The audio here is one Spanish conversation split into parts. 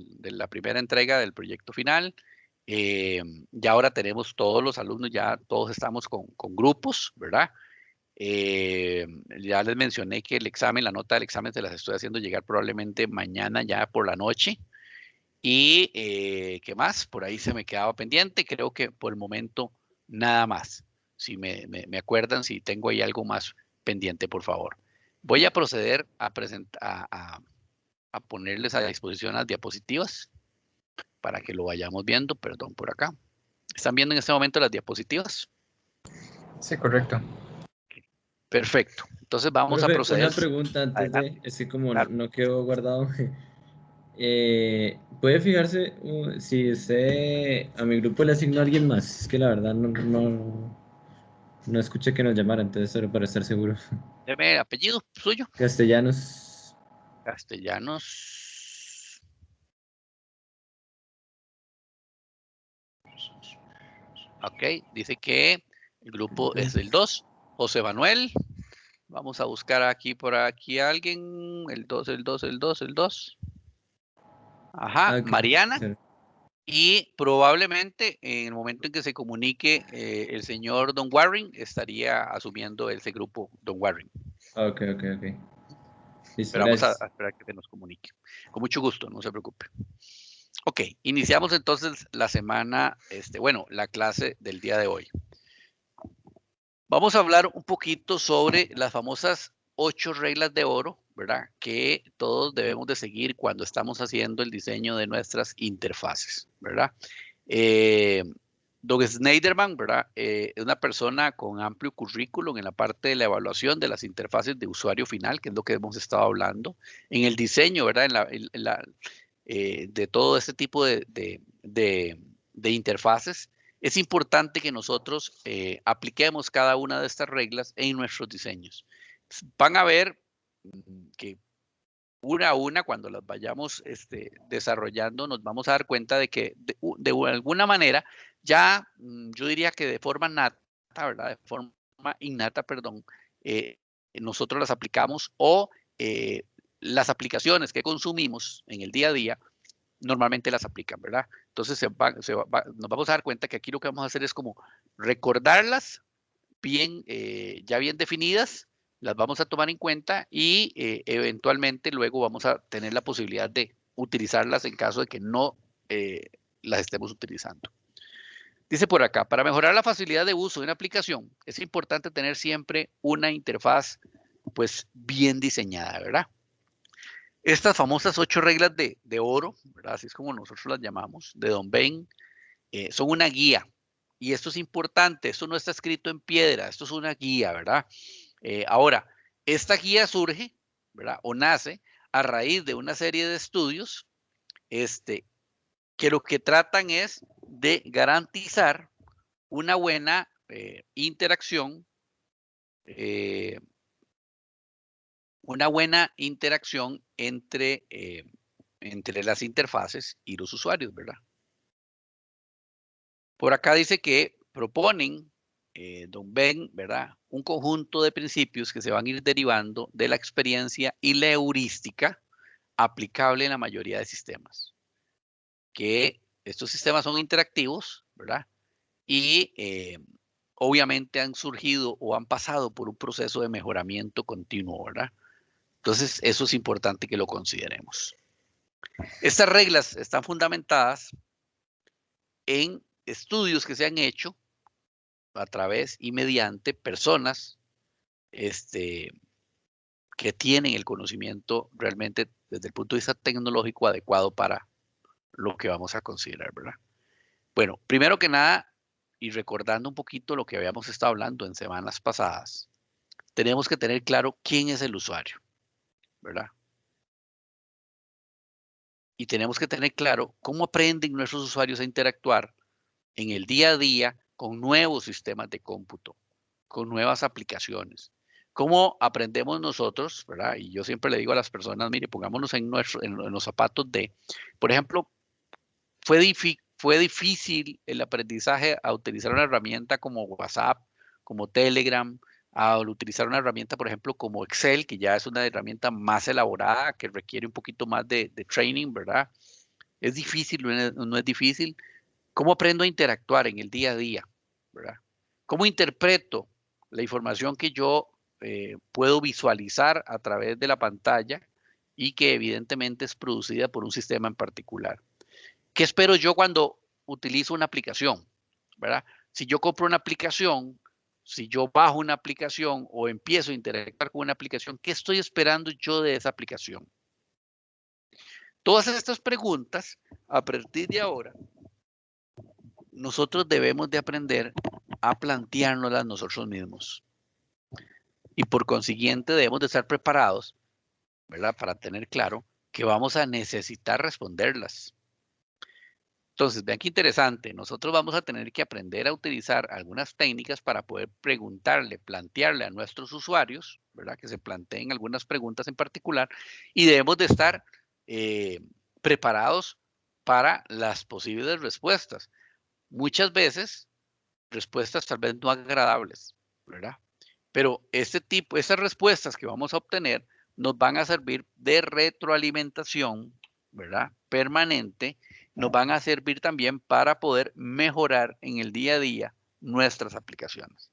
de la primera entrega del proyecto final. Ya ahora tenemos todos los alumnos, ya todos estamos con grupos, ¿verdad? Ya les mencioné que el examen, la nota del examen se las estoy haciendo llegar probablemente mañana ya por la noche. Y ¿qué más? Por ahí se me quedaba pendiente. Creo que por el momento nada más. Si me acuerdan, si tengo ahí algo más pendiente, por favor. Voy a proceder a presentar, a ponerles a disposición las diapositivas para que lo vayamos viendo. Perdón, por acá. ¿Están viendo en este momento las diapositivas? Sí, correcto. Perfecto. Entonces vamos a Profe, proceder. una pregunta antes Adelante. de, es que como Claro. no quedó guardado, ¿puede fijarse si usted a mi grupo le asignó a alguien más? Es que la verdad no escuché que nos llamara, entonces solo para estar seguro. Deme apellido suyo. Castellanos. Castellanos. Ok, dice que el grupo es el 2. José Manuel. Vamos a buscar aquí por aquí a alguien. El 2, el 2, el 2, el 2. Ajá, Ok, Mariana. claro. Y probablemente en el momento en que se comunique el señor Don Warren, estaría asumiendo ese grupo Don Warren. Ok. Listo, Pero vamos a gracias. esperar que se nos comunique. Con mucho gusto, no se preocupe. Ok, iniciamos entonces la semana, bueno, la clase del día de hoy. Vamos a hablar un poquito sobre las famosas 8 reglas de oro, ¿verdad? Que todos debemos de seguir cuando estamos haciendo el diseño de nuestras interfaces, ¿verdad? Doug Snyderman, ¿verdad? Es una persona con amplio currículum en la parte de la evaluación de las interfaces de usuario final, que es lo que hemos estado hablando, en el diseño, ¿verdad? De todo este tipo de interfaces. Es importante que nosotros apliquemos cada una de estas reglas en nuestros diseños. Van a ver que una a una, cuando las vayamos desarrollando, nos vamos a dar cuenta de que de alguna manera, ya yo diría que de forma nata, ¿verdad? De forma innata, perdón, nosotros las aplicamos o las aplicaciones que consumimos en el día a día normalmente las aplican, ¿verdad? Entonces nos vamos a dar cuenta que aquí lo que vamos a hacer es como recordarlas bien, ya bien definidas, las vamos a tomar en cuenta y eventualmente luego vamos a tener la posibilidad de utilizarlas en caso de que no las estemos utilizando. Dice por acá, para mejorar la facilidad de uso de una aplicación, es importante tener siempre una interfaz pues bien diseñada, ¿verdad? Estas famosas 8 reglas de oro, ¿verdad? Así es como nosotros las llamamos, de Don Ben, son una guía. Y esto es importante, esto no está escrito en piedra, esto es una guía, ¿verdad? Ahora, esta guía surge, ¿verdad? O nace a raíz de una serie de estudios, que lo que tratan es de garantizar una buena interacción, eh, entre las interfaces y los usuarios, ¿verdad? Por acá dice que proponen, Don Ben, ¿verdad? Un conjunto de principios que se van a ir derivando de la experiencia y la heurística aplicable en la mayoría de sistemas. Que estos sistemas son interactivos, ¿verdad? Y obviamente han surgido o han pasado por un proceso de mejoramiento continuo, ¿verdad? Entonces, eso es importante que lo consideremos. Estas reglas están fundamentadas en estudios que se han hecho a través y mediante personas que tienen el conocimiento realmente desde el punto de vista tecnológico adecuado para lo que vamos a considerar, ¿verdad? Bueno, primero que nada, y recordando un poquito lo que habíamos estado hablando en semanas pasadas, tenemos que tener claro quién es el usuario, ¿verdad? Y tenemos que tener claro cómo aprenden nuestros usuarios a interactuar en el día a día con nuevos sistemas de cómputo, con nuevas aplicaciones. ¿Cómo aprendemos nosotros, verdad? Y yo siempre le digo a las personas, mire, pongámonos en los zapatos de, por ejemplo, fue difícil el aprendizaje a utilizar una herramienta como WhatsApp, como Telegram, a utilizar una herramienta, por ejemplo, como Excel, que ya es una herramienta más elaborada, que requiere un poquito más de training, ¿verdad? ¿Es difícil o no es difícil? ¿Cómo aprendo a interactuar en el día a día? ¿Verdad? ¿Cómo interpreto la información que yo puedo visualizar a través de la pantalla y que evidentemente es producida por un sistema en particular? ¿Qué espero yo cuando utilizo una aplicación? ¿Verdad? Si yo compro una aplicación, si yo bajo una aplicación o empiezo a interactuar con una aplicación, ¿qué estoy esperando yo de esa aplicación? Todas estas preguntas, a partir de ahora, nosotros debemos de aprender a planteárnoslas nosotros mismos. Y por consiguiente debemos de estar preparados, ¿verdad? Para tener claro que vamos a necesitar responderlas. Entonces, vean qué interesante. Nosotros vamos a tener que aprender a utilizar algunas técnicas para poder preguntarle, plantearle a nuestros usuarios, ¿verdad? Que se planteen algunas preguntas en particular y debemos de estar preparados para las posibles respuestas. Muchas veces, respuestas tal vez no agradables, ¿verdad? Pero esas respuestas que vamos a obtener nos van a servir de retroalimentación, ¿verdad? Permanente, nos van a servir también para poder mejorar en el día a día nuestras aplicaciones.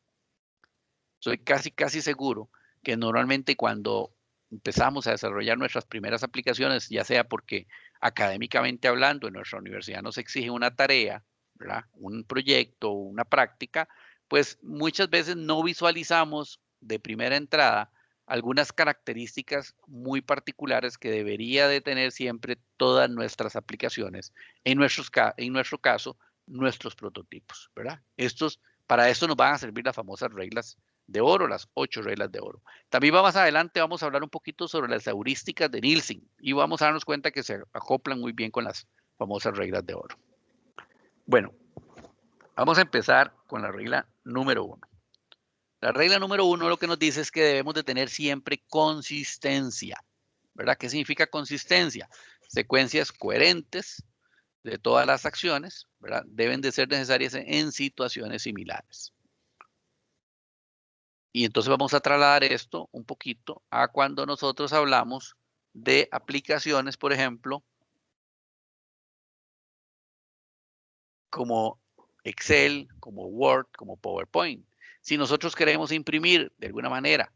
Soy casi seguro que normalmente cuando empezamos a desarrollar nuestras primeras aplicaciones, ya sea porque académicamente hablando en nuestra universidad nos exige una tarea, ¿verdad? Un proyecto, una práctica, pues muchas veces no visualizamos de primera entrada algunas características muy particulares que debería de tener siempre todas nuestras aplicaciones, en nuestro caso, nuestros prototipos, ¿verdad? Para esto nos van a servir las famosas reglas de oro, las 8 reglas de oro. También más adelante vamos a hablar un poquito sobre las heurísticas de Nielsen y vamos a darnos cuenta que se acoplan muy bien con las famosas reglas de oro. Bueno, vamos a empezar con la regla número 1. La regla número 1 lo que nos dice es que debemos de tener siempre consistencia, ¿verdad? ¿Qué significa consistencia? Secuencias coherentes de todas las acciones, ¿verdad? Deben de ser necesarias en situaciones similares. Y entonces vamos a trasladar esto un poquito a cuando nosotros hablamos de aplicaciones, por ejemplo, como Excel, como Word, como PowerPoint. Si nosotros queremos imprimir de alguna manera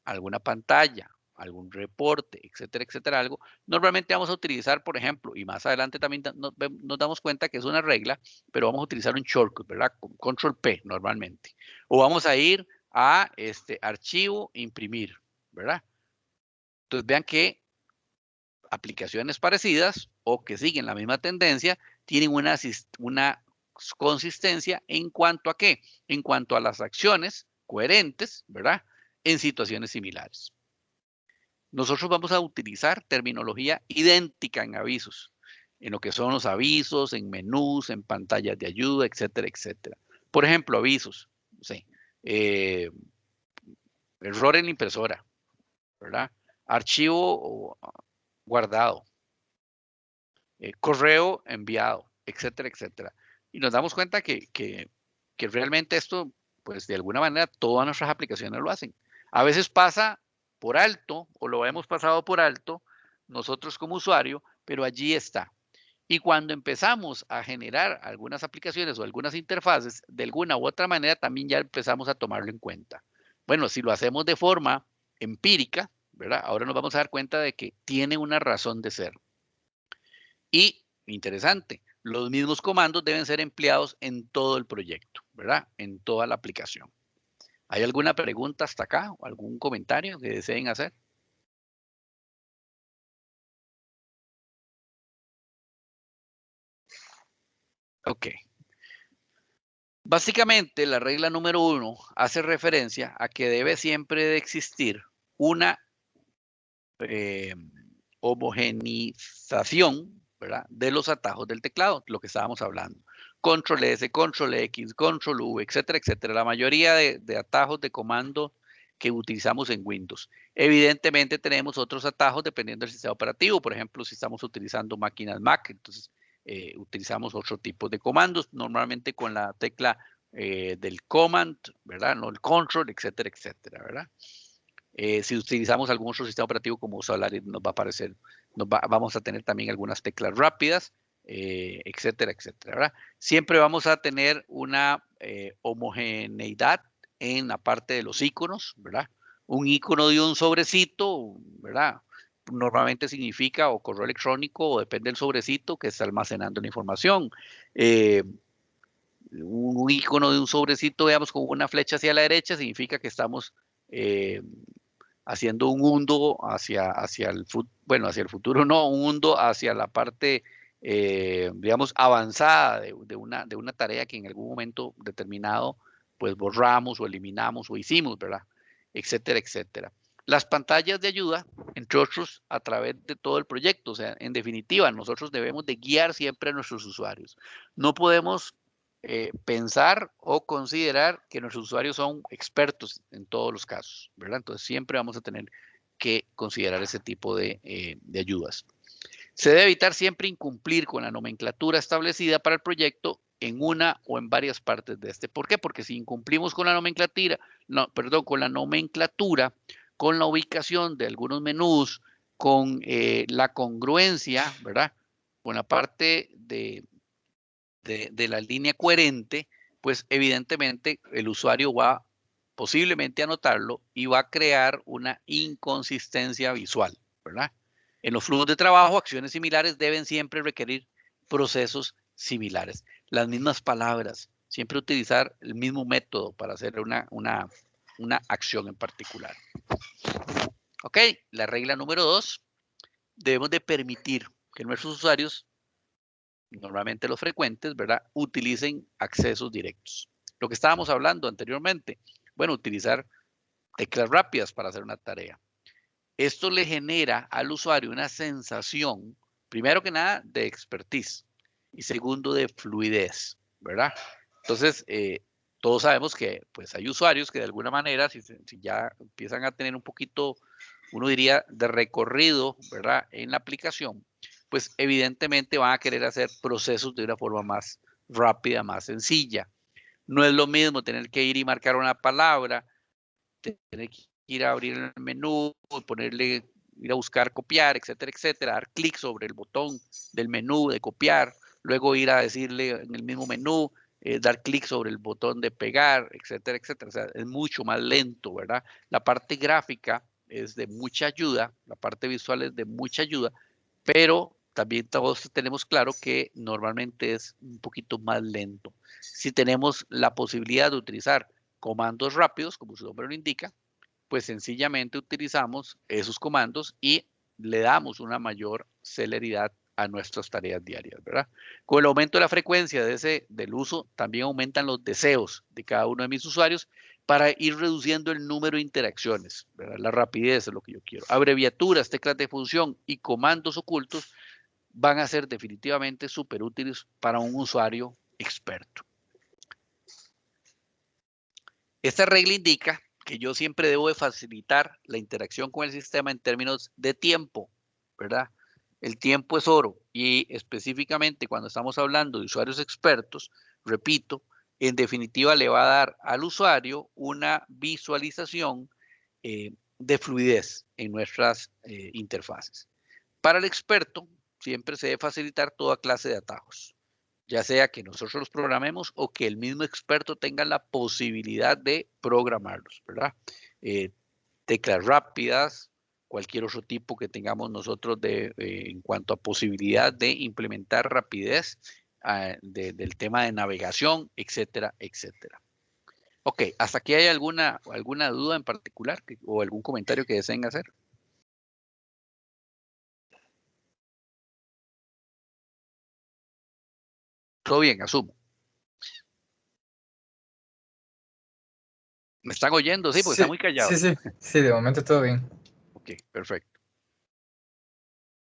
alguna pantalla, algún reporte, etcétera, algo, normalmente vamos a utilizar, por ejemplo, y más adelante también nos damos cuenta que es una regla, pero vamos a utilizar un shortcut, ¿verdad? Control P normalmente. O vamos a ir a archivo, imprimir, ¿verdad? Entonces vean que aplicaciones parecidas o que siguen la misma tendencia tienen una consistencia en cuanto a qué, en cuanto a las acciones coherentes, ¿verdad? En situaciones similares. Nosotros vamos a utilizar terminología idéntica en avisos, en lo que son los avisos, en menús, en pantallas de ayuda, etcétera. Por ejemplo, avisos, no sé, error en la impresora, ¿verdad? Archivo guardado, correo enviado, etcétera. Y nos damos cuenta que realmente esto, pues de alguna manera, todas nuestras aplicaciones lo hacen. A veces pasa por alto, o lo hemos pasado por alto, nosotros como usuario, pero allí está. Y cuando empezamos a generar algunas aplicaciones o algunas interfaces, de alguna u otra manera también ya empezamos a tomarlo en cuenta. Bueno, si lo hacemos de forma empírica, ¿verdad? Ahora nos vamos a dar cuenta de que tiene una razón de ser. Y, interesante, los mismos comandos deben ser empleados en todo el proyecto, ¿verdad? En toda la aplicación. ¿Hay alguna pregunta hasta acá o algún comentario que deseen hacer? Ok. Básicamente, la regla número 1 hace referencia a que debe siempre de existir una homogeneización, ¿verdad? De los atajos del teclado, lo que estábamos hablando. Control S, Control X, Control V, etcétera. La mayoría de atajos de comando que utilizamos en Windows. Evidentemente tenemos otros atajos dependiendo del sistema operativo. Por ejemplo, si estamos utilizando máquinas Mac, entonces utilizamos otro tipo de comandos, normalmente con la tecla del command, ¿verdad? No el control, etcétera, ¿verdad? Si utilizamos algún otro sistema operativo como Solaris, nos va a aparecer, vamos a tener también algunas teclas rápidas etcétera, etcétera, ¿verdad? Siempre vamos a tener una homogeneidad en la parte de los iconos, ¿verdad? Un icono de un sobrecito, ¿verdad? Normalmente significa o correo electrónico o depende del sobrecito que está almacenando la información. Un icono de un sobrecito, veamos, con una flecha hacia la derecha, significa que estamos haciendo un hundo hacia el futuro no, un hundo hacia la parte, digamos, avanzada de una tarea que en algún momento determinado, pues borramos o eliminamos o hicimos, ¿verdad? Etcétera, etcétera. Las pantallas de ayuda, entre otros, a través de todo el proyecto. O sea, en definitiva, nosotros debemos de guiar siempre a nuestros usuarios. No podemos pensar o considerar que nuestros usuarios son expertos en todos los casos, ¿verdad? Entonces siempre vamos a tener que considerar ese tipo de ayudas. Se debe evitar siempre incumplir con la nomenclatura establecida para el proyecto en una o en varias partes de este. ¿Por qué? Porque si incumplimos con la nomenclatura, con la ubicación de algunos menús, con la congruencia, ¿verdad? Con la parte de la línea coherente, pues evidentemente el usuario va posiblemente a notarlo y va a crear una inconsistencia visual, ¿verdad? En los flujos de trabajo, acciones similares deben siempre requerir procesos similares. Las mismas palabras, siempre utilizar el mismo método para hacer una acción en particular. Ok, la regla número 2, debemos de permitir que nuestros usuarios, normalmente los frecuentes, ¿verdad?, utilicen accesos directos. Lo que estábamos hablando anteriormente, bueno, utilizar teclas rápidas para hacer una tarea. Esto le genera al usuario una sensación, primero que nada, de expertise y segundo, de fluidez, ¿verdad? Entonces, todos sabemos que pues hay usuarios que de alguna manera, si ya empiezan a tener un poquito, uno diría, de recorrido, ¿verdad?, en la aplicación, pues evidentemente van a querer hacer procesos de una forma más rápida, más sencilla. No es lo mismo tener que ir y marcar una palabra, tener que ir a abrir el menú, ponerle, ir a buscar copiar, etcétera, etcétera, dar clic sobre el botón del menú de copiar, luego ir a decirle en el mismo menú, dar clic sobre el botón de pegar, etcétera, etcétera. O sea, es mucho más lento, ¿verdad? La parte gráfica es de mucha ayuda, la parte visual es de mucha ayuda, pero también todos tenemos claro que normalmente es un poquito más lento. Si tenemos la posibilidad de utilizar comandos rápidos, como su nombre lo indica, pues sencillamente utilizamos esos comandos y le damos una mayor celeridad a nuestras tareas diarias, ¿verdad? Con el aumento de la frecuencia del uso, también aumentan los deseos de cada uno de mis usuarios para ir reduciendo el número de interacciones, ¿verdad? La rapidez es lo que yo quiero. Abreviaturas, teclas de función y comandos ocultos van a ser definitivamente súper útiles para un usuario experto. Esta regla indica que yo siempre debo de facilitar la interacción con el sistema en términos de tiempo, ¿verdad? El tiempo es oro y específicamente cuando estamos hablando de usuarios expertos, repito, en definitiva le va a dar al usuario una visualización de fluidez en nuestras interfaces. Para el experto, siempre se debe facilitar toda clase de atajos, ya sea que nosotros los programemos o que el mismo experto tenga la posibilidad de programarlos, ¿verdad? Teclas rápidas, cualquier otro tipo que tengamos nosotros en cuanto a posibilidad de implementar rapidez del tema de navegación, etcétera, etcétera. Ok, ¿hasta aquí hay alguna duda en particular o algún comentario que deseen hacer? Todo bien, asumo. ¿Me están oyendo? Sí, porque Sí, está muy callado. sí, de momento todo bien. Ok, perfecto.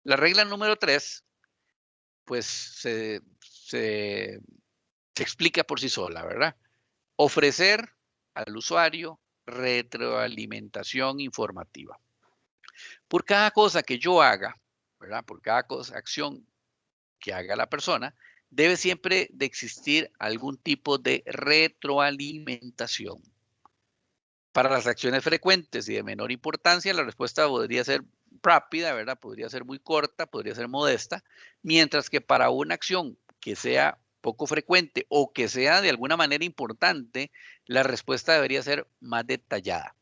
La regla número 3, pues se explica por sí sola, ¿verdad? Ofrecer al usuario retroalimentación informativa. Por cada cosa que yo haga, ¿verdad? Por cada acción que haga la persona, debe siempre de existir algún tipo de retroalimentación. Para las acciones frecuentes y de menor importancia, la respuesta podría ser rápida, ¿verdad? Podría ser muy corta, podría ser modesta, mientras que para una acción que sea poco frecuente o que sea de alguna manera importante, la respuesta debería ser más detallada.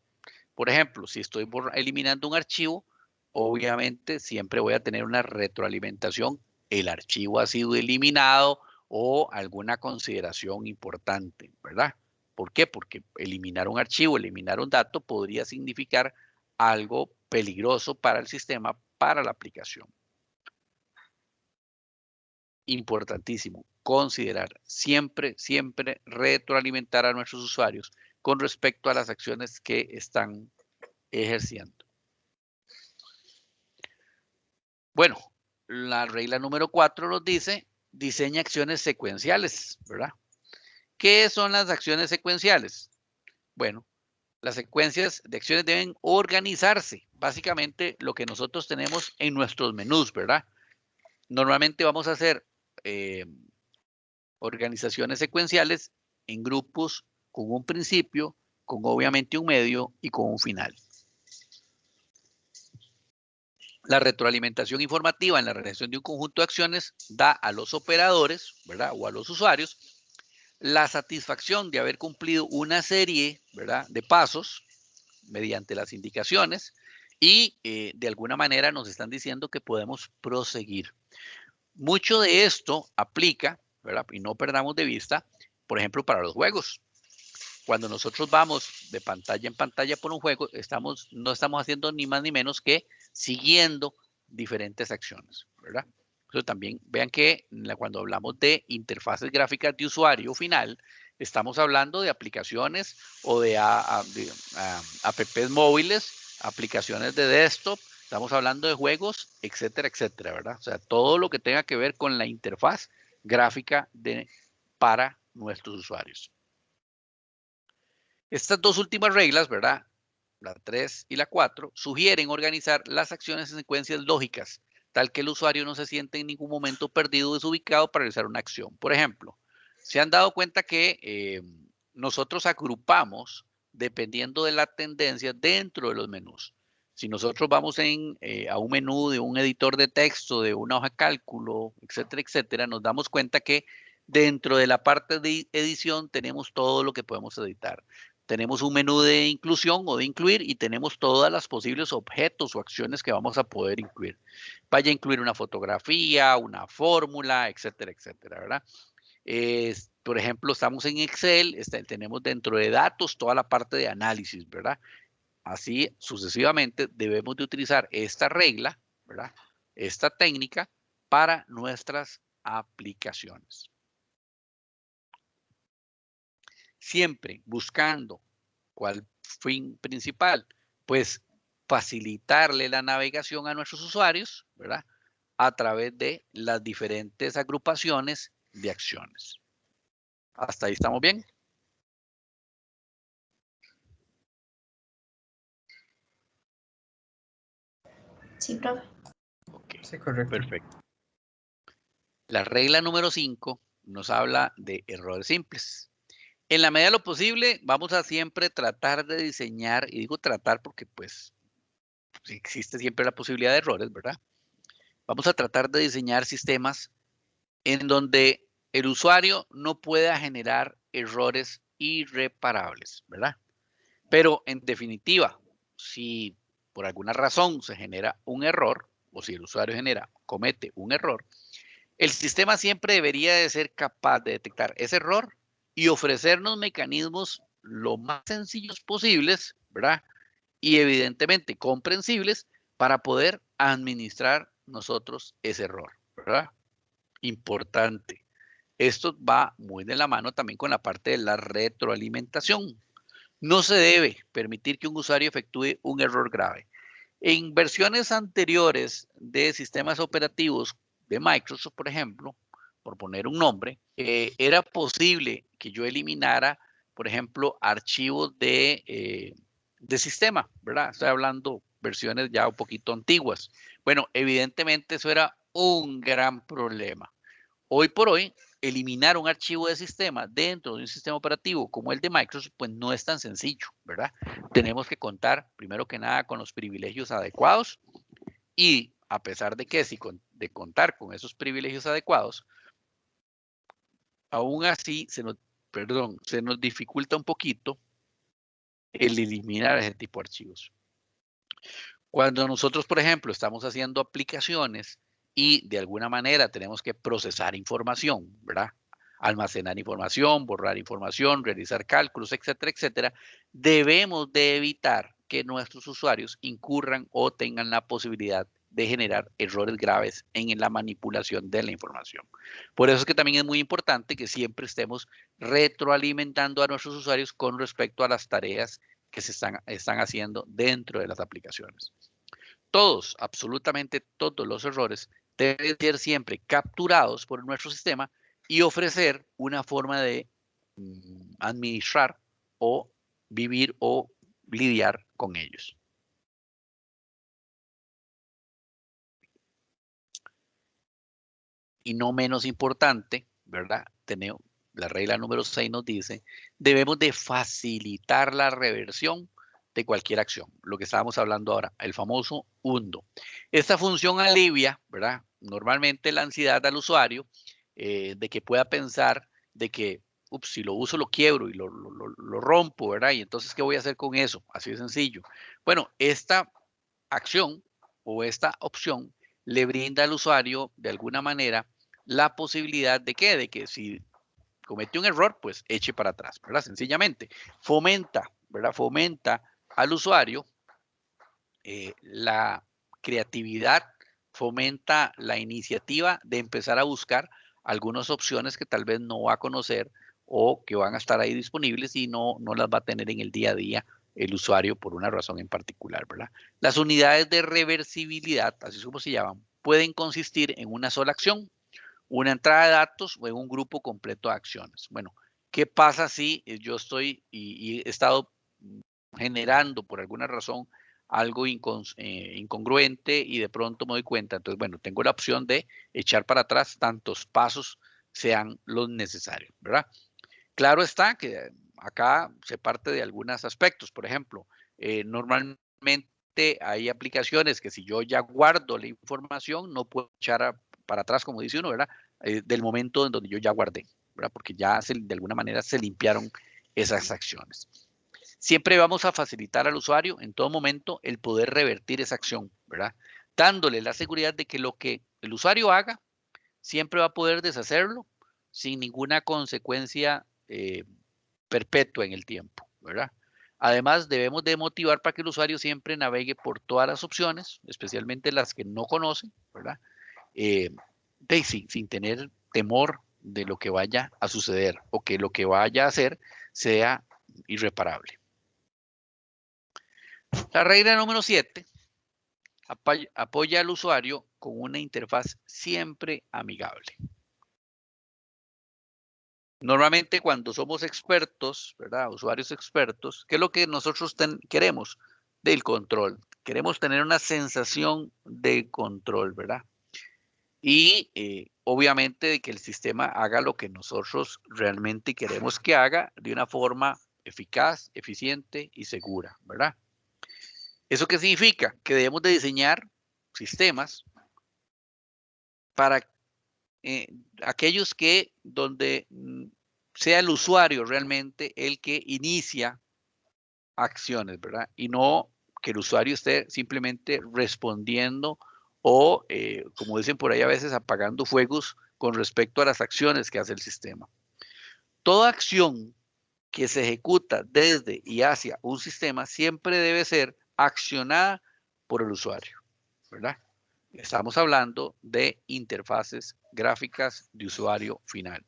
Por ejemplo, si estoy eliminando un archivo, obviamente siempre voy a tener una retroalimentación. El archivo ha sido eliminado o alguna consideración importante, ¿verdad? ¿Por qué? Porque eliminar un archivo, eliminar un dato podría significar algo peligroso para el sistema, para la aplicación. Importantísimo, considerar siempre, siempre retroalimentar a nuestros usuarios con respecto a las acciones que están ejerciendo. Bueno, la regla número 4 nos dice, diseña acciones secuenciales, ¿verdad? ¿Qué son las acciones secuenciales? Bueno, las secuencias de acciones deben organizarse. Básicamente lo que nosotros tenemos en nuestros menús, ¿verdad? Normalmente vamos a hacer organizaciones secuenciales en grupos con un principio, con obviamente un medio y con un final. La retroalimentación informativa en la realización de un conjunto de acciones da a los operadores, ¿verdad? O a los usuarios la satisfacción de haber cumplido una serie, ¿verdad? De pasos mediante las indicaciones y de alguna manera nos están diciendo que podemos proseguir. Mucho de esto aplica, ¿verdad? Y no perdamos de vista, por ejemplo, para los juegos. Cuando nosotros vamos de pantalla en pantalla por un juego, no estamos haciendo ni más ni menos que siguiendo diferentes acciones, ¿verdad? Entonces también vean que cuando hablamos de interfaces gráficas de usuario final, estamos hablando de aplicaciones o de apps móviles, aplicaciones de desktop, estamos hablando de juegos, etcétera, etcétera, ¿verdad? O sea, todo lo que tenga que ver con la interfaz gráfica para nuestros usuarios. Estas dos últimas reglas, ¿verdad? La 3 y la 4, sugieren organizar las acciones en secuencias lógicas, tal que el usuario no se siente en ningún momento perdido o desubicado para realizar una acción. Por ejemplo, se han dado cuenta que nosotros agrupamos dependiendo de la tendencia dentro de los menús. Si nosotros vamos a un menú de un editor de texto, de una hoja de cálculo, etcétera, etcétera, nos damos cuenta que dentro de la parte de edición tenemos todo lo que podemos editar. Tenemos un menú de inclusión o de incluir y tenemos todas las posibles objetos o acciones que vamos a poder incluir. Vaya a incluir una fotografía, una fórmula, etcétera, etcétera, ¿verdad? Por ejemplo, estamos en Excel, tenemos dentro de datos toda la parte de análisis, ¿verdad? Así sucesivamente debemos de utilizar esta regla, ¿verdad? Esta técnica para nuestras aplicaciones. Siempre buscando ¿cuál fin principal? Pues facilitarle la navegación a nuestros usuarios, ¿verdad? A través de las diferentes agrupaciones de acciones. ¿Hasta ahí estamos bien? Sí, profe. Ok, Sí, correcto. perfecto. La regla número 5 nos habla de errores simples. En la medida de lo posible, vamos a siempre tratar de diseñar, y digo tratar porque pues existe siempre la posibilidad de errores, ¿verdad? Vamos a tratar de diseñar sistemas en donde el usuario no pueda generar errores irreparables, ¿verdad? Pero en definitiva, si por alguna razón se genera un error, o si el usuario comete un error, el sistema siempre debería de ser capaz de detectar ese error y ofrecernos mecanismos lo más sencillos posibles, ¿verdad? Y evidentemente comprensibles para poder administrar nosotros ese error, ¿verdad? Importante. Esto va muy de la mano también con la parte de la retroalimentación. No se debe permitir que un usuario efectúe un error grave. En versiones anteriores de sistemas operativos de Microsoft, por ejemplo, por poner un nombre, era posible que yo eliminara, por ejemplo, archivos de sistema, ¿verdad? Estoy hablando versiones ya un poquito antiguas. Bueno, evidentemente eso era un gran problema. Hoy por hoy, eliminar un archivo de sistema dentro de un sistema operativo como el de Microsoft, pues no es tan sencillo, ¿verdad? Tenemos que contar, primero que nada, con los privilegios adecuados Y a pesar de que de contar con esos privilegios adecuados, aún así se nos dificulta un poquito el eliminar ese tipo de archivos. Cuando nosotros, por ejemplo, estamos haciendo aplicaciones y de alguna manera tenemos que procesar información, ¿verdad? Almacenar información, borrar información, realizar cálculos, etcétera, etcétera, debemos de evitar que nuestros usuarios incurran o tengan la posibilidad de generar errores graves en la manipulación de la información. Por eso es que también es muy importante que siempre estemos retroalimentando a nuestros usuarios con respecto a las tareas que se están haciendo dentro de las aplicaciones. Todos, absolutamente todos los errores deben ser siempre capturados por nuestro sistema y ofrecer una forma de administrar o vivir o lidiar con ellos. Y no menos importante, ¿verdad? La regla número 6 nos dice, debemos de facilitar la reversión de cualquier acción. Lo que estábamos hablando ahora, el famoso undo. Esta función alivia, ¿verdad? Normalmente la ansiedad al usuario de que pueda pensar de que, ups, si lo uso lo quiebro y lo rompo, ¿verdad? Y entonces, ¿qué voy a hacer con eso? Así de sencillo. Bueno, esta acción o esta opción le brinda al usuario de alguna manera la posibilidad de que, si comete un error, pues eche para atrás, ¿verdad? Sencillamente, fomenta, ¿verdad? Fomenta al usuario la creatividad, fomenta la iniciativa de empezar a buscar algunas opciones que tal vez no va a conocer o que van a estar ahí disponibles y no las va a tener en el día a día el usuario por una razón en particular, ¿verdad? Las unidades de reversibilidad, así es como se llaman, pueden consistir en una sola acción, una entrada de datos o en un grupo completo de acciones. Bueno, ¿qué pasa si yo estoy y he estado generando por alguna razón algo incongruente y de pronto me doy cuenta? Entonces, bueno, tengo la opción de echar para atrás tantos pasos sean los necesarios, ¿verdad? Claro está que acá se parte de algunos aspectos. Por ejemplo, normalmente hay aplicaciones que si yo ya guardo la información, no puedo echar para atrás, como dice uno, ¿verdad? Del momento en donde yo ya guardé, ¿verdad? Porque ya de alguna manera se limpiaron esas acciones. Siempre vamos a facilitar al usuario en todo momento el poder revertir esa acción, ¿verdad? Dándole la seguridad de que lo que el usuario haga, siempre va a poder deshacerlo sin ninguna consecuencia perpetua en el tiempo, ¿verdad? Además, debemos de motivar para que el usuario siempre navegue por todas las opciones, especialmente las que no conoce, ¿verdad? Sin tener temor de lo que vaya a suceder o que lo que vaya a hacer sea irreparable. La regla número 7 apoya al usuario con una interfaz siempre amigable. Normalmente cuando somos expertos, ¿verdad? Usuarios expertos, ¿qué es lo que nosotros queremos? Del control. Queremos tener una sensación de control, ¿verdad? Y obviamente de que el sistema haga lo que nosotros realmente queremos que haga de una forma eficaz, eficiente y segura, ¿verdad? ¿Eso qué significa? Que debemos de diseñar sistemas para aquellos que donde sea el usuario realmente el que inicia acciones, ¿verdad? Y no que el usuario esté simplemente respondiendo o, como dicen por ahí a veces, apagando fuegos con respecto a las acciones que hace el sistema. Toda acción que se ejecuta desde y hacia un sistema siempre debe ser accionada por el usuario, ¿verdad? Estamos hablando de interfaces gráficas de usuario final.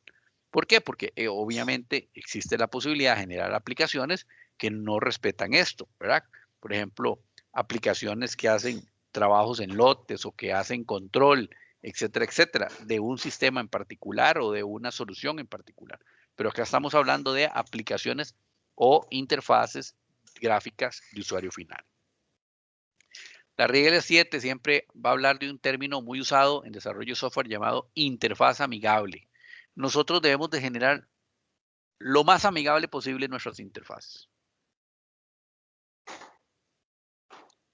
¿Por qué? Porque obviamente existe la posibilidad de generar aplicaciones que no respetan esto, ¿verdad? Por ejemplo, aplicaciones que hacen trabajos en lotes o que hacen control, etcétera, etcétera, de un sistema en particular o de una solución en particular. Pero acá estamos hablando de aplicaciones o interfaces gráficas de usuario final. La regla 7 siempre va a hablar de un término muy usado en desarrollo de software llamado interfaz amigable. Nosotros debemos de generar lo más amigable posible nuestras interfaces.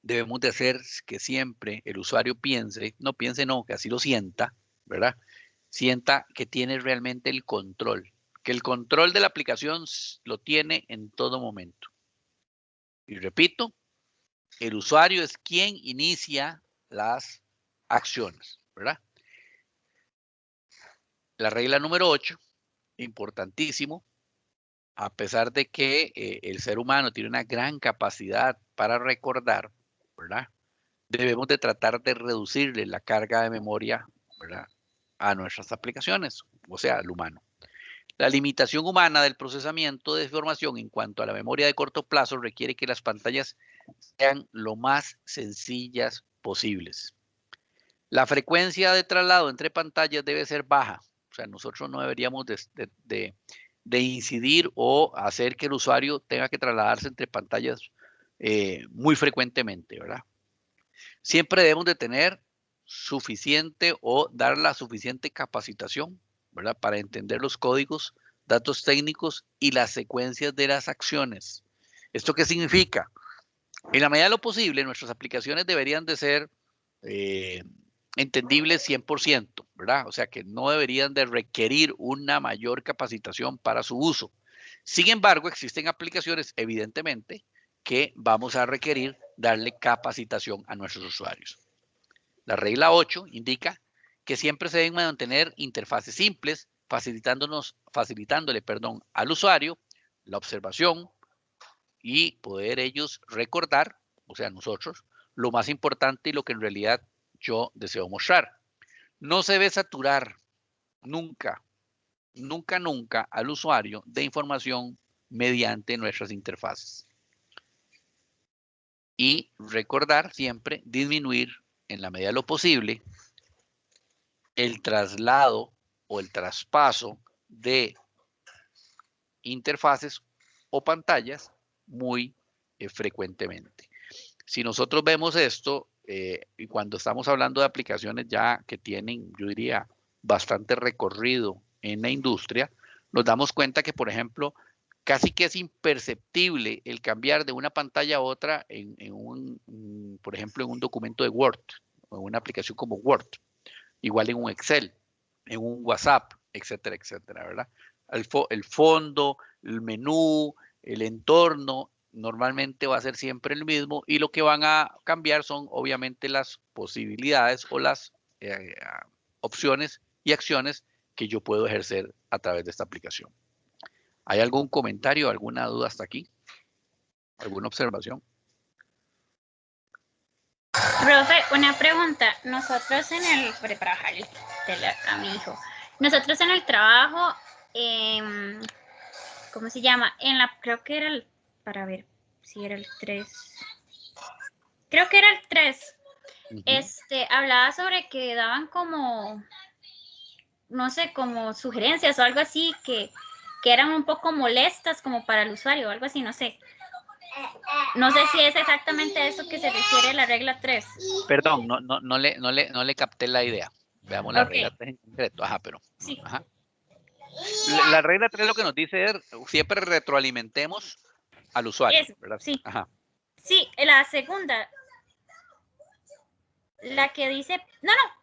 debemos de hacer que siempre el usuario piense, que así lo sienta, ¿verdad? Sienta que tiene realmente el control, que el control de la aplicación lo tiene en todo momento. Y repito, el usuario es quien inicia las acciones, ¿verdad? La regla número 8, importantísimo, a pesar de que el ser humano tiene una gran capacidad para recordar, ¿verdad? Debemos de tratar de reducirle la carga de memoria, ¿verdad?, a nuestras aplicaciones, o sea, al humano. La limitación humana del procesamiento de información en cuanto a la memoria de corto plazo requiere que las pantallas sean lo más sencillas posibles. La frecuencia de traslado entre pantallas debe ser baja. O sea, nosotros no deberíamos de incidir o hacer que el usuario tenga que trasladarse entre pantallas muy frecuentemente, ¿verdad? Siempre debemos de tener suficiente o dar la suficiente capacitación, ¿verdad?, para entender los códigos, datos técnicos y las secuencias de las acciones. ¿Esto qué significa? En la medida de lo posible, nuestras aplicaciones deberían de ser entendibles 100%, ¿verdad? O sea, que no deberían de requerir una mayor capacitación para su uso. Sin embargo, existen aplicaciones, evidentemente, que vamos a requerir darle capacitación a nuestros usuarios. La regla 8 indica que siempre se deben mantener interfaces simples, facilitándole al usuario la observación y poder ellos recordar, o sea, nosotros, lo más importante y lo que en realidad yo deseo mostrar. No se debe saturar nunca al usuario de información mediante nuestras interfaces. Y recordar siempre disminuir en la medida de lo posible el traslado o el traspaso de interfaces o pantallas muy frecuentemente. Si nosotros vemos esto, y cuando estamos hablando de aplicaciones ya que tienen, yo diría, bastante recorrido en la industria, nos damos cuenta que, por ejemplo, casi que es imperceptible el cambiar de una pantalla a otra por ejemplo, en un documento de Word, o en una aplicación como Word, igual en un Excel, en un WhatsApp, etcétera, etcétera, ¿verdad? El fondo, el menú, el entorno, normalmente va a ser siempre el mismo y lo que van a cambiar son obviamente las posibilidades o las opciones y acciones que yo puedo ejercer a través de esta aplicación. ¿Hay algún comentario, alguna duda hasta aquí? ¿Alguna observación? Profe, una pregunta. Nosotros en el, para bajarle a mi hijo, nosotros en el trabajo, ¿cómo se llama? Creo que era para ver si era el 3. Creo que era el 3. Hablaba sobre que daban como, no sé, como sugerencias o algo así que eran un poco molestas como para el usuario o algo así, no sé. No sé si es exactamente eso que se refiere la regla 3. Perdón, no le capté la idea. Veamos la regla 3 en concreto. Ajá, pero. Sí. Ajá. La regla 3 lo que nos dice es siempre retroalimentemos al usuario, Eso, ¿verdad? Sí. Ajá. Sí, la segunda. La que dice,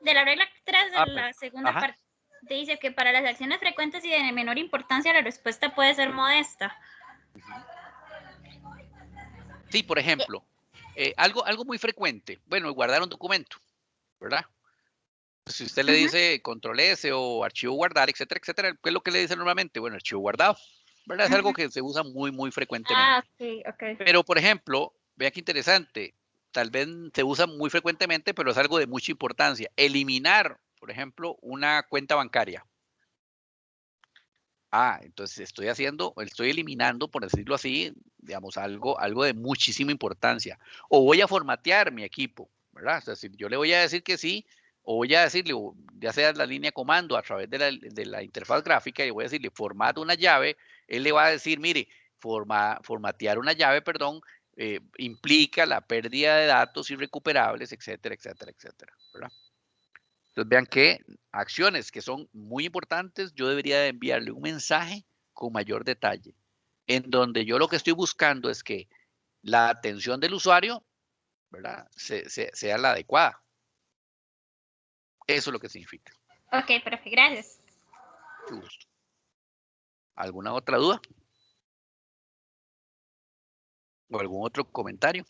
de la regla 3 de la segunda parte, dice que para las acciones frecuentes y de menor importancia la respuesta puede ser modesta. Sí, por ejemplo, algo muy frecuente, bueno, guardar un documento, ¿verdad? Si usted le dice control S o archivo guardar, etcétera, etcétera, ¿qué es lo que le dice normalmente? Bueno, archivo guardado, ¿verdad? Es algo que se usa muy frecuentemente. Okay. Pero, por ejemplo, vea qué interesante, tal vez se usa muy frecuentemente, pero es algo de mucha importancia. Eliminar, por ejemplo, una cuenta bancaria. Entonces estoy eliminando, por decirlo así, digamos, algo de muchísima importancia. O voy a formatear mi equipo, ¿verdad? O sea, si yo le voy a decir que sí, o voy a decirle, ya sea la línea comando a través de la interfaz gráfica, y voy a decirle formata una llave, él le va a decir, mire, formatear una llave, implica la pérdida de datos irrecuperables, etcétera, etcétera, etcétera, ¿verdad? Entonces vean que acciones que son muy importantes, yo debería de enviarle un mensaje con mayor detalle, en donde yo lo que estoy buscando es que la atención del usuario ¿verdad? Sea la adecuada. Eso es lo que significa. Ok, profe, gracias. Mucho gusto. ¿Alguna otra duda? ¿O algún otro comentario?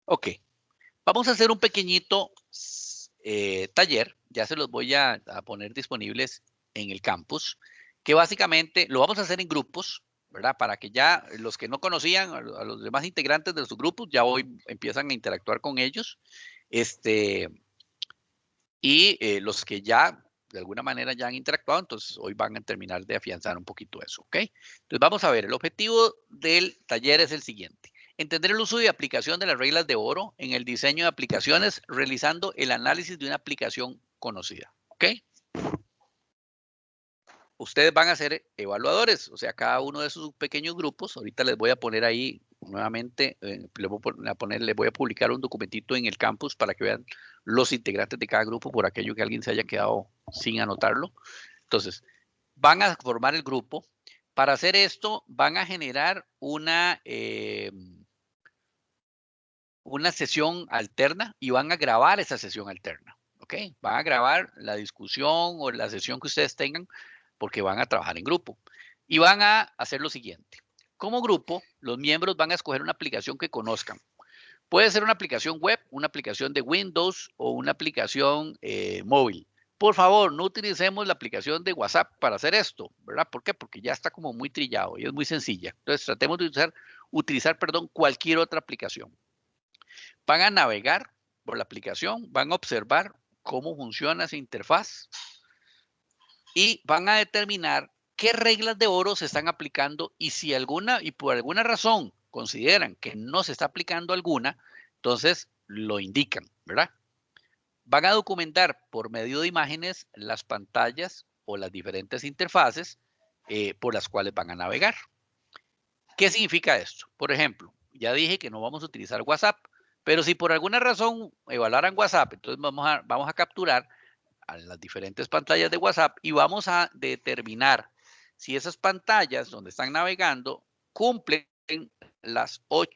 Ok. Vamos a hacer un pequeñito taller. Ya se los voy a poner disponibles en el campus. Que básicamente lo vamos a hacer en grupos, ¿verdad? Para que ya los que no conocían, a los demás integrantes de sus grupos, ya hoy empiezan a interactuar con ellos. Y los que ya de alguna manera ya han interactuado, entonces hoy van a terminar de afianzar un poquito eso, ¿ok? Entonces vamos a ver, el objetivo del taller es el siguiente. Entender el uso y aplicación de las reglas de oro en el diseño de aplicaciones, realizando el análisis de una aplicación conocida, ¿ok? Ustedes van a ser evaluadores, o sea, cada uno de sus pequeños grupos, ahorita les voy a poner ahí nuevamente, les voy a publicar un documentito en el campus para que vean los integrantes de cada grupo por aquello que alguien se haya quedado sin anotarlo. Entonces, van a formar el grupo. Para hacer esto, van a generar una sesión alterna y van a grabar esa sesión alterna, ¿ok? Van a grabar la discusión o la sesión que ustedes tengan porque van a trabajar en grupo. Y van a hacer lo siguiente. Como grupo, los miembros van a escoger una aplicación que conozcan. Puede ser una aplicación web, una aplicación de Windows o una aplicación móvil. Por favor, no utilicemos la aplicación de WhatsApp para hacer esto, ¿verdad? ¿Por qué? Porque ya está como muy trillado y es muy sencilla. Entonces, tratemos de utilizar cualquier otra aplicación. Van a navegar por la aplicación, van a observar cómo funciona esa interfaz y van a determinar qué reglas de oro se están aplicando y si por alguna razón consideran que no se está aplicando alguna, entonces lo indican, ¿verdad? Van a documentar por medio de imágenes las pantallas o las diferentes interfaces por las cuales van a navegar. ¿Qué significa esto? Por ejemplo, ya dije que no vamos a utilizar WhatsApp, pero si por alguna razón evaluaran WhatsApp, entonces vamos a capturar a las diferentes pantallas de WhatsApp y vamos a determinar si esas pantallas donde están navegando cumplen las 8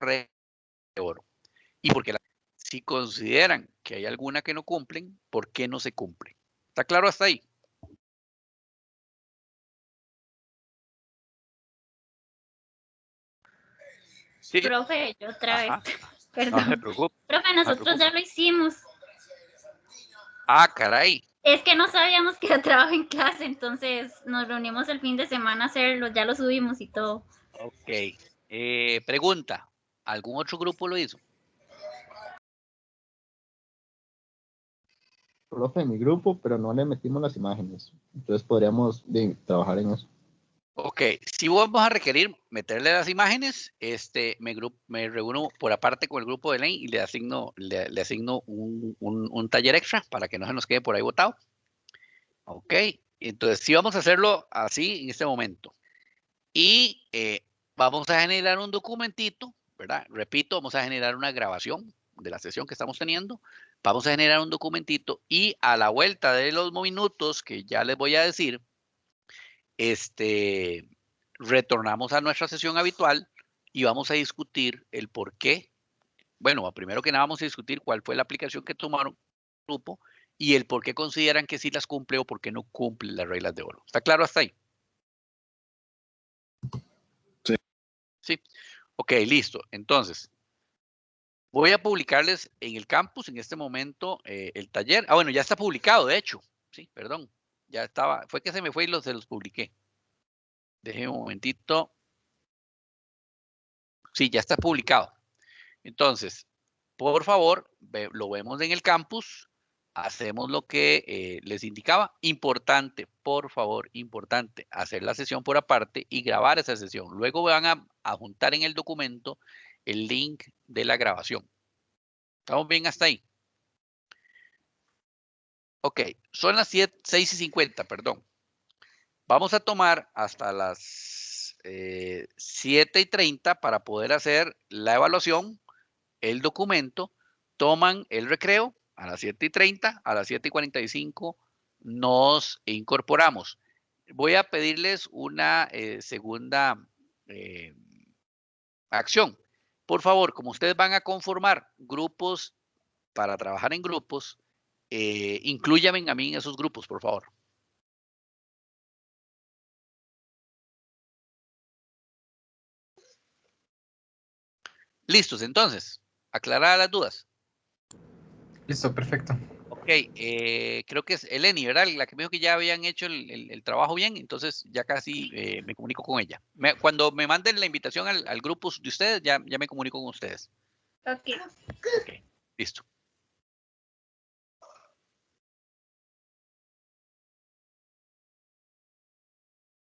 reglas de oro. Y porque si consideran que hay alguna que no cumplen, ¿por qué no se cumple? ¿Está claro hasta ahí? Sí. Profe, yo otra vez. Perdón. No se preocupe. Profe, nosotros ya lo hicimos. Ah, caray. Es que no sabíamos que era trabajo en clase, entonces nos reunimos el fin de semana a hacerlo, ya lo subimos y todo. Ok. Pregunta, ¿algún otro grupo lo hizo? Profe, en mi grupo, pero no le metimos las imágenes. Entonces podríamos trabajar en eso. Ok, si vamos a requerir meterle las imágenes, me reúno por aparte con el grupo de Lane y le asigno un taller extra para que no se nos quede por ahí botado. Ok, entonces sí vamos a hacerlo así en este momento. Y vamos a generar un documentito, ¿verdad? Repito, vamos a generar una grabación de la sesión que estamos teniendo. Vamos a generar un documentito y a la vuelta de los minutos que ya les voy a decir, retornamos a nuestra sesión habitual y vamos a discutir el por qué. Bueno, primero que nada vamos a discutir cuál fue la aplicación que tomaron el grupo y el por qué consideran que sí las cumple o por qué no cumple las reglas de oro. ¿Está claro hasta ahí? Sí. Sí. Ok, listo. Entonces, voy a publicarles en el campus en este momento el taller. Ah, bueno, ya está publicado, de hecho. Sí, perdón. Ya estaba. Fue que se me fue y se los publiqué. Déjenme un momentito. Sí, ya está publicado. Entonces, por favor, lo vemos en el campus. Hacemos lo que les indicaba. Importante, por favor, importante, hacer la sesión por aparte y grabar esa sesión. Luego van a juntar en el documento el link de la grabación. ¿Estamos bien hasta ahí? Ok, son las 6:50, perdón. Vamos a tomar hasta las 7:30 para poder hacer la evaluación, el documento, toman el recreo a las 7:30, a las 7:45 nos incorporamos. voy a pedirles una segunda acción. Por favor, como ustedes van a conformar grupos para trabajar en grupos, inclúyanme a mí en esos grupos, por favor. Listos, entonces, aclaradas las dudas. Listo, perfecto. Ok, creo que es Eleni, ¿verdad? La que me dijo que ya habían hecho el trabajo bien, entonces ya casi me comunico con ella. Cuando me manden la invitación al grupo de ustedes, ya me comunico con ustedes. Ok. Ok, listo.